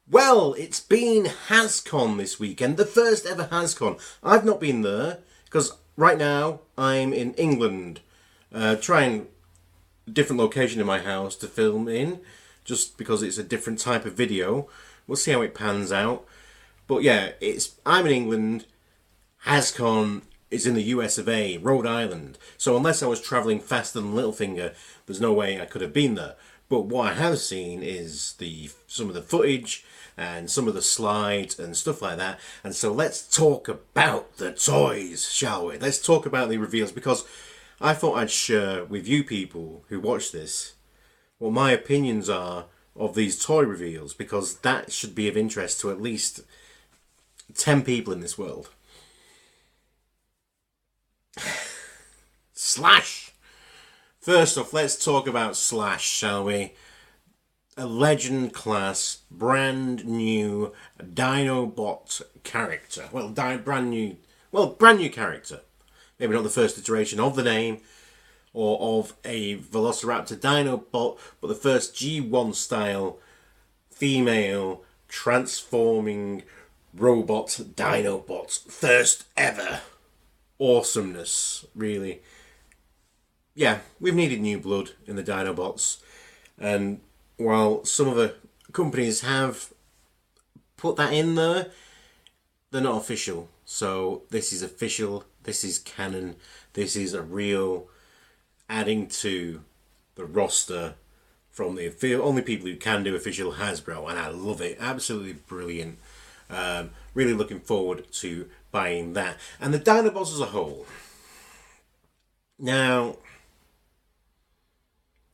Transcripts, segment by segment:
Well, it's been Hascon this weekend, the first ever Hascon. I've not been there because right now I'm in England, trying a different location in my house to film in, just because it's a different type of video. We'll see how it pans out. But yeah, I'm in England. Hascon is in the US of A, Rhode Island. So unless I was travelling faster than Littlefinger, there's no way I could have been there. But what I have seen is some of the footage and some of the slides and stuff like that. And so let's talk about the toys, shall we? Let's talk about the reveals, because I thought I'd share with you people who watch this what my opinions are of these toy reveals, because that should be of interest to at least 10 people in this world. Slash! First off, let's talk about Slash, shall we? A legend class, brand new Dinobot character. Brand new character. Maybe not the first iteration of the name or of a Velociraptor Dinobot, but the first G1 style female transforming robot Dinobot. First ever. Awesomeness, really. Yeah, we've needed new blood in the Dinobots, and while some of the companies have put that in there, they're not official. So this is official, this is canon, this is a real adding to the roster from the only people who can do official Hasbro, and I love it. Absolutely brilliant. Really looking forward to buying that. And the Dinobots as a whole. Now,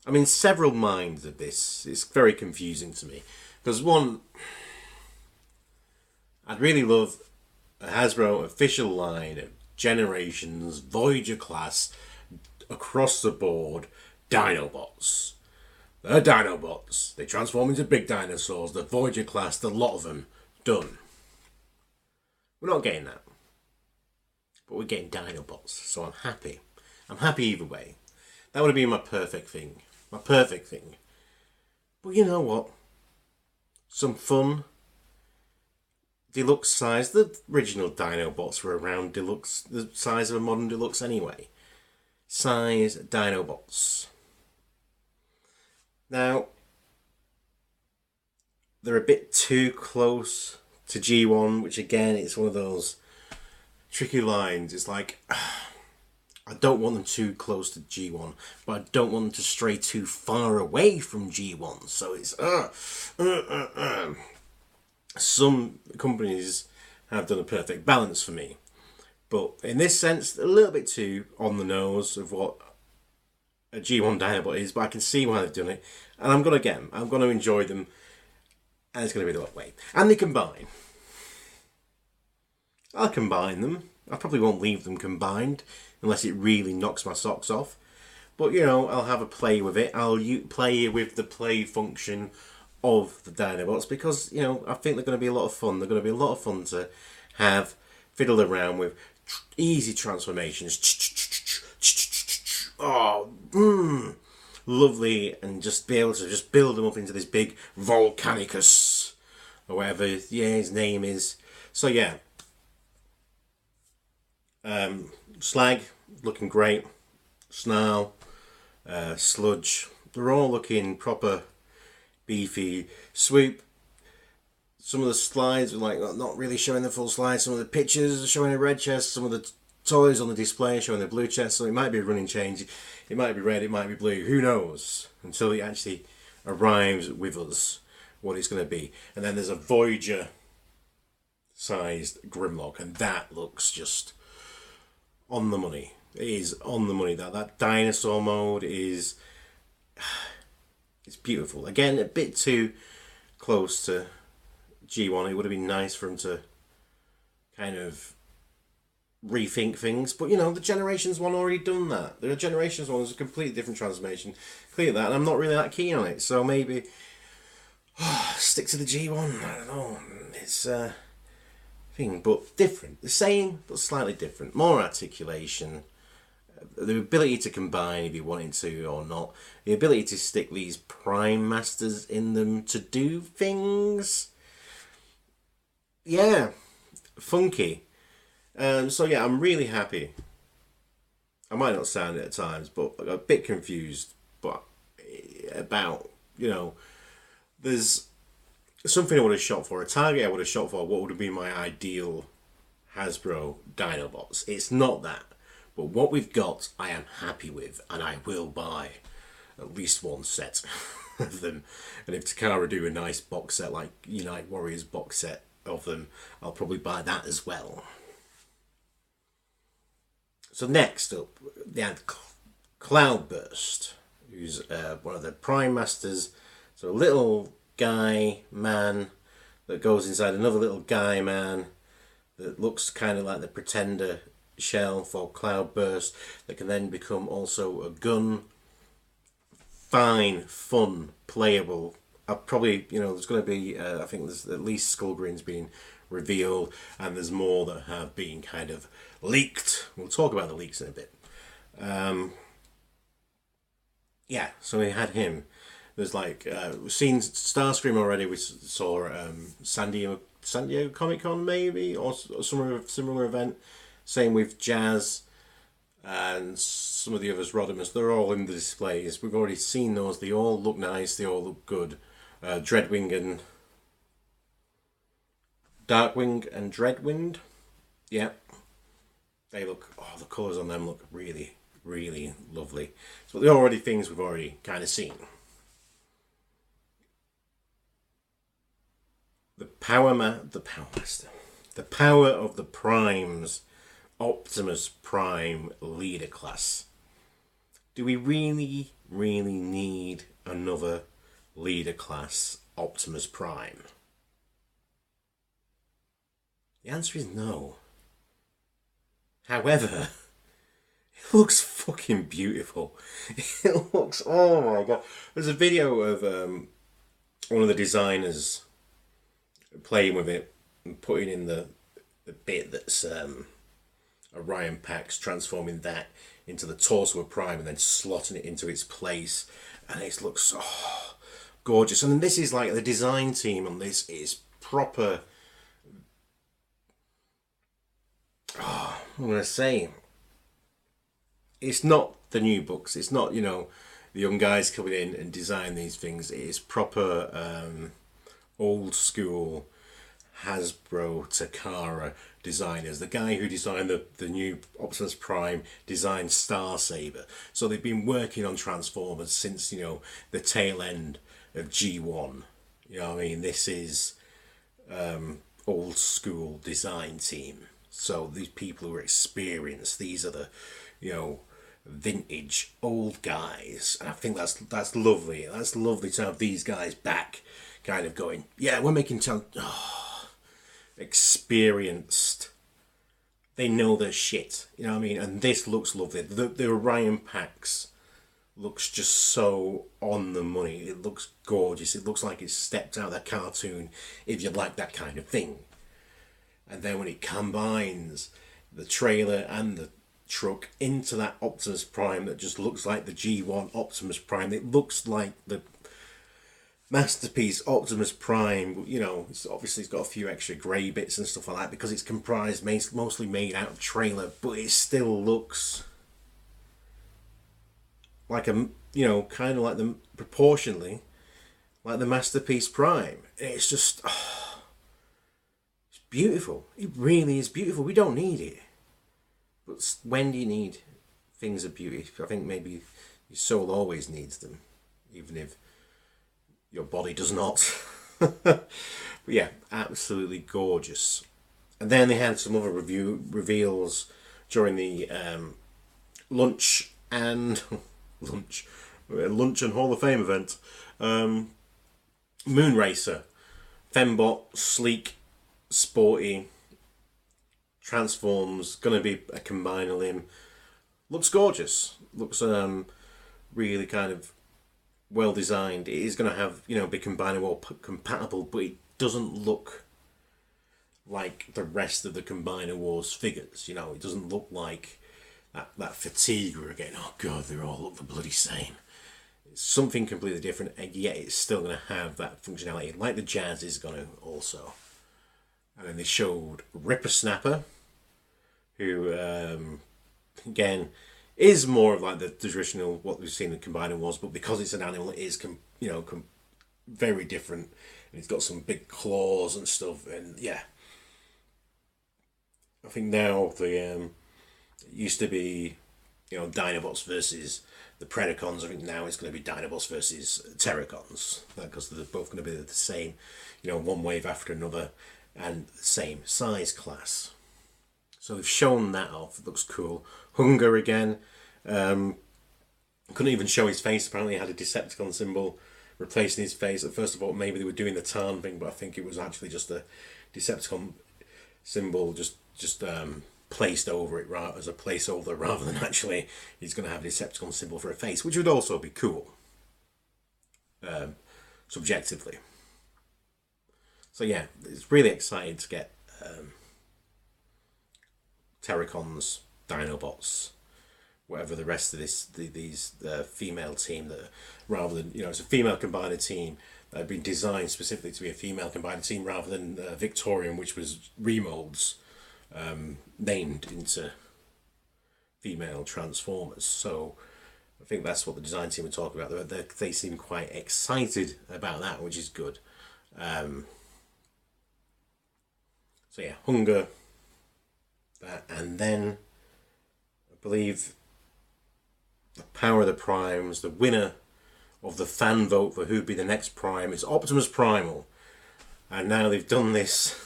I'm in several minds of this. It's very confusing to me. Because one, I'd really love a Hasbro official line of Generations, Voyager class, across the board, Dinobots. They're Dinobots. They transform into big dinosaurs. The Voyager class, the lot of them, done. We're not getting that. But we're getting Dinobots. So I'm happy. I'm happy either way. That would have been my perfect thing. My perfect thing. But you know what? Some fun. Deluxe size. The original Dinobots were around deluxe, the size of a modern deluxe anyway. Size Dinobots. Now, they're a bit too close to G1, which again, it's one of those tricky lines. It's like, I don't want them too close to G1, but I don't want them to stray too far away from G1. So it's Some companies have done a perfect balance for me, but in this sense, a little bit too on the nose of what a G1 Dinobot is. But I can see why they've done it, and I'm gonna get them. I'm gonna enjoy them, and it's gonna be the right way. And they combine. I'll combine them. I probably won't leave them combined unless it really knocks my socks off. But, you know, I'll have a play with it. I'll play with the play function of the Dinobots, because, you know, I think they're going to be a lot of fun. They're going to be a lot of fun to have fiddled around with. Easy transformations. Lovely. And just be able to just build them up into this big Volcanicus, or whatever his name is. So, yeah. Slag, looking great. Snarl, Sludge, they're all looking proper beefy. Swoop, some of the slides are like not really showing the full slide. Some of the pictures are showing a red chest. Some of the toys on the display are showing the blue chest. So it might be a running change. It might be red, it might be blue. Who knows? Until it actually arrives with us, what it's going to be. And then there's a Voyager sized Grimlock, and that looks just on the money. It is on the money. That dinosaur mode is, it's beautiful. Again, a bit too close to G1. It would have been nice for him to kind of rethink things, but you know, the Generations one already done that. The Generations one is a completely different transformation. Clear that, and I'm not really that keen on it. So maybe stick to the G1. I don't know. It's thing, but different. The same, but slightly different. More articulation. The ability to combine if you wanted to or not. The ability to stick these Prime Masters in them to do things. yeah, funky. So yeah, I'm really happy. I might not sound it at times, but I got a bit confused. But about there's something I would have shot for, a target I would have shot for. What would have been my ideal Hasbro Dinobots? It's not that, but what we've got, I am happy with, and I will buy at least one set of them. And if Takara do a nice box set like Unite Warriors box set of them, I'll probably buy that as well. So next up, they had Cloudburst, who's one of the Prime Masters. So a little guy man that goes inside another little guy man that looks kind of like the Pretender shell for Cloudburst, that can then become also a gun. Fine, fun, playable. Probably, there's going to be, I think there's at least Skullgrin's being revealed, and there's more that have been kind of leaked. We'll talk about the leaks in a bit. Yeah, so we had him. There's like, we've seen Starscream already. We saw San Diego Comic Con maybe, or some similar event. Same with Jazz and some of the others, Rodimus. They're all in the displays. We've already seen those. They all look nice. They all look good. Dreadwing and Darkwing and Dreadwind. Yeah. They look, the colours on them look really, really lovely. So they're already things we've already kind of seen. The Power Master. The Power of the Primes. Optimus Prime leader class. Do we really, really need another leader class Optimus Prime? The answer is no. However, it looks fucking beautiful. It looks, oh my god. There's a video of one of the designers playing with it and putting in the bit that's Orion Pax, transforming that into the torso of Prime and then slotting it into its place, and it looks gorgeous. And this is like the design team on this is proper. I'm gonna say it's not the new books. It's not the young guys coming in and design these things. It is proper old school Hasbro Takara designers. The guy who designed the new Optimus Prime designed Starsaber. So they've been working on Transformers since the tail end of G1. This is old school design team. So these people who are experienced, these are the vintage old guys, and I think that's lovely. That's lovely to have these guys back, kind of going, yeah, we're making experienced. They know their shit, and this looks lovely. The Orion Pax looks just so on the money. It looks gorgeous. It looks like it's stepped out of that cartoon, if you like that kind of thing. And then when it combines the trailer and the truck into that Optimus Prime that just looks like the G1 Optimus Prime, it looks like the masterpiece Optimus Prime. It's obviously it's got a few extra grey bits and stuff like that because it's comprised mostly made out of trailer, but it still looks like kind of like the proportionally like the masterpiece Prime. It's just it's beautiful. It really is beautiful. We don't need it, but when do you need things of beauty? I think maybe your soul always needs them, even if your body does not. But yeah, absolutely gorgeous. And then they had some other reveals during the lunch and Hall of Fame event. Moonracer, fembot, sleek, sporty, transforms. Gonna be a combiner limb. Looks gorgeous. Looks really kind of well designed. It is going to have be combinable, compatible, but it doesn't look like the rest of the Combiner Wars figures. It doesn't look like that fatigue we're getting. Oh god, they all look the bloody same. It's something completely different, and yet it's still going to have that functionality, like the Jazz is going to also. And then they showed Ripper Snapper, who again is more of like the traditional what we've seen in Combining Wars, but because it's an animal, it is very different, and it's got some big claws and stuff. And yeah, I think now it used to be Dinobots versus the Predacons. I think now it's going to be Dinobots versus Terracons, because they're both going to be the same, one wave after another, and the same size class. So they've shown that off. It looks cool. Hunger again. Couldn't even show his face. Apparently, he had a Decepticon symbol replacing his face. At first, I thought maybe they were doing the Tarn thing, but I think it was actually just a Decepticon symbol, just placed over it as a placeholder, rather than actually he's going to have a Decepticon symbol for a face, which would also be cool, subjectively. So yeah, it's really exciting to get Terracons, Dinobots, whatever the rest of these female team that, rather than it's a female combiner team that had been designed specifically to be a female combiner team, rather than Victorian, which was remolds named into female Transformers. So I think that's what the design team were talking about. They seem quite excited about that, which is good. So yeah, Hunger. And then I believe the Power of the Primes, the winner of the fan vote for who'd be the next Prime, is Optimus Primal. And now they've done this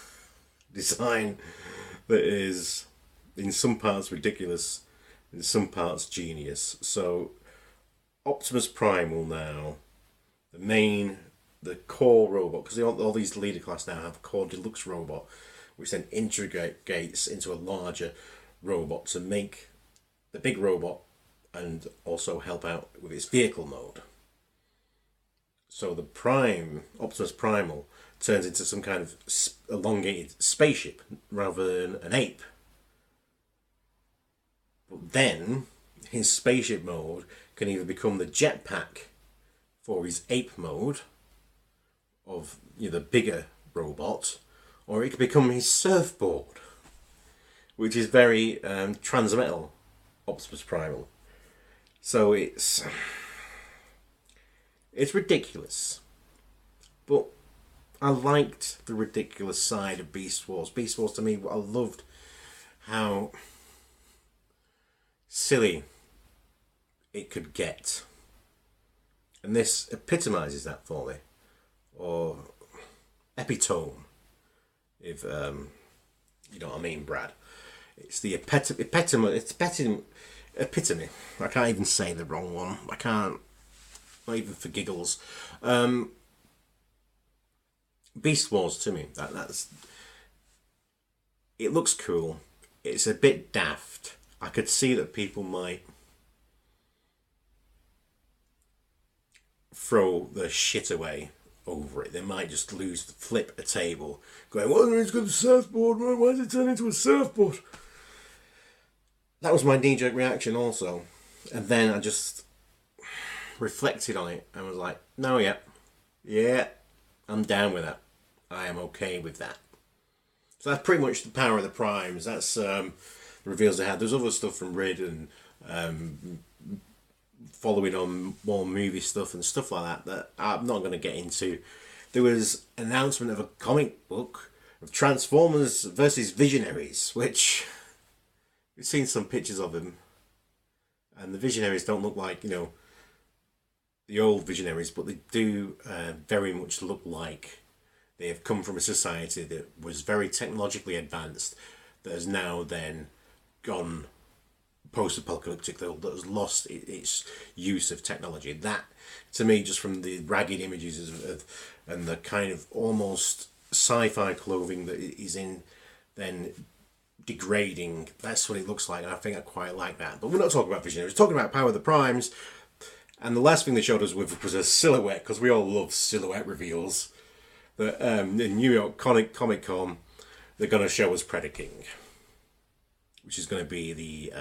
design that is in some parts ridiculous, in some parts genius. So Optimus Primal now, the core robot, because all these leader class now have a core deluxe robot, which then integrates into a larger robot to make the big robot and also help out with its vehicle mode. So the Optimus Primal, turns into some kind of elongated spaceship rather than an ape. But then his spaceship mode can either become the jetpack for his ape mode of the bigger robot, or it could become his surfboard, which is very transmetal Optimus Primal. So it's ridiculous, but I liked the ridiculous side of Beast Wars. Beast Wars, to me, I loved how silly it could get, and this epitomizes that for me, or epitome, if you know what I mean, Brad. It's the epitome. I can't even say the wrong one. I can't, not even for giggles. Beast Wars, to me, that's. It looks cool. It's a bit daft. I could see that people might throw the shit away over it. They might just flip a table, going, "Well, it's got a surfboard. Why does it turn into a surfboard?" That was my knee-jerk reaction, also, and then I just reflected on it and was like, "No, yeah, I'm down with that. I am okay with that." So that's pretty much the Power of the Primes. That's the reveals they had. There's other stuff from Rid and following on more movie stuff and stuff like that I'm not going to get into. There was an announcement of a comic book of Transformers versus Visionaries, which we've seen some pictures of them, and the Visionaries don't look like the old Visionaries, but they do very much look like they have come from a society that was very technologically advanced, that has now then gone post-apocalyptic, that has lost its use of technology. That, to me, just from the ragged images and the kind of almost sci-fi clothing that is in, then degrading, that's what it looks like, and I think I quite like that. But we're not talking about Visionaries, we're talking about Power of the Primes, and the last thing they showed us with was a silhouette, because we all love silhouette reveals. That in New York Comic Con, they're going to show us Predaking, which is going to be the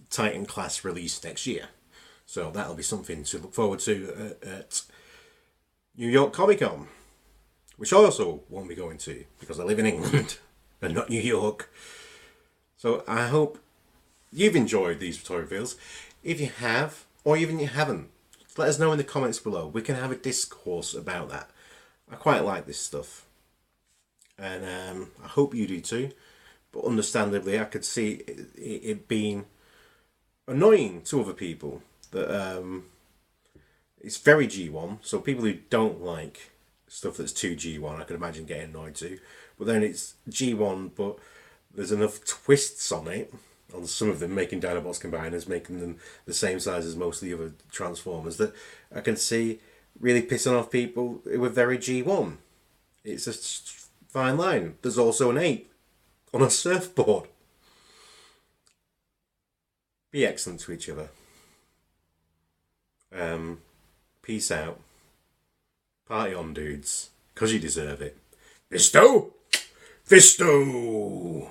Titan class release next year. So that'll be something to look forward to at New York Comic Con. which I also won't be going to because I live in England and not New York. So I hope you've enjoyed these toy reveals. If you have, or even you haven't, let us know in the comments below. We can have a discourse about that. I quite like this stuff. And I hope you do too. But understandably, I could see it being annoying to other people that it's very G1. So people who don't like stuff that's too G1, I can imagine getting annoyed too. But then it's G1, but there's enough twists on it, on some of them, making Dinobots combiners, making them the same size as most of the other Transformers, that I can see really pissing off people who are very G1. It's a fine line. There's also an ape on a surfboard. Be excellent to each other. Peace out. Party on, dudes. Because you deserve it. Fisto! Fisto!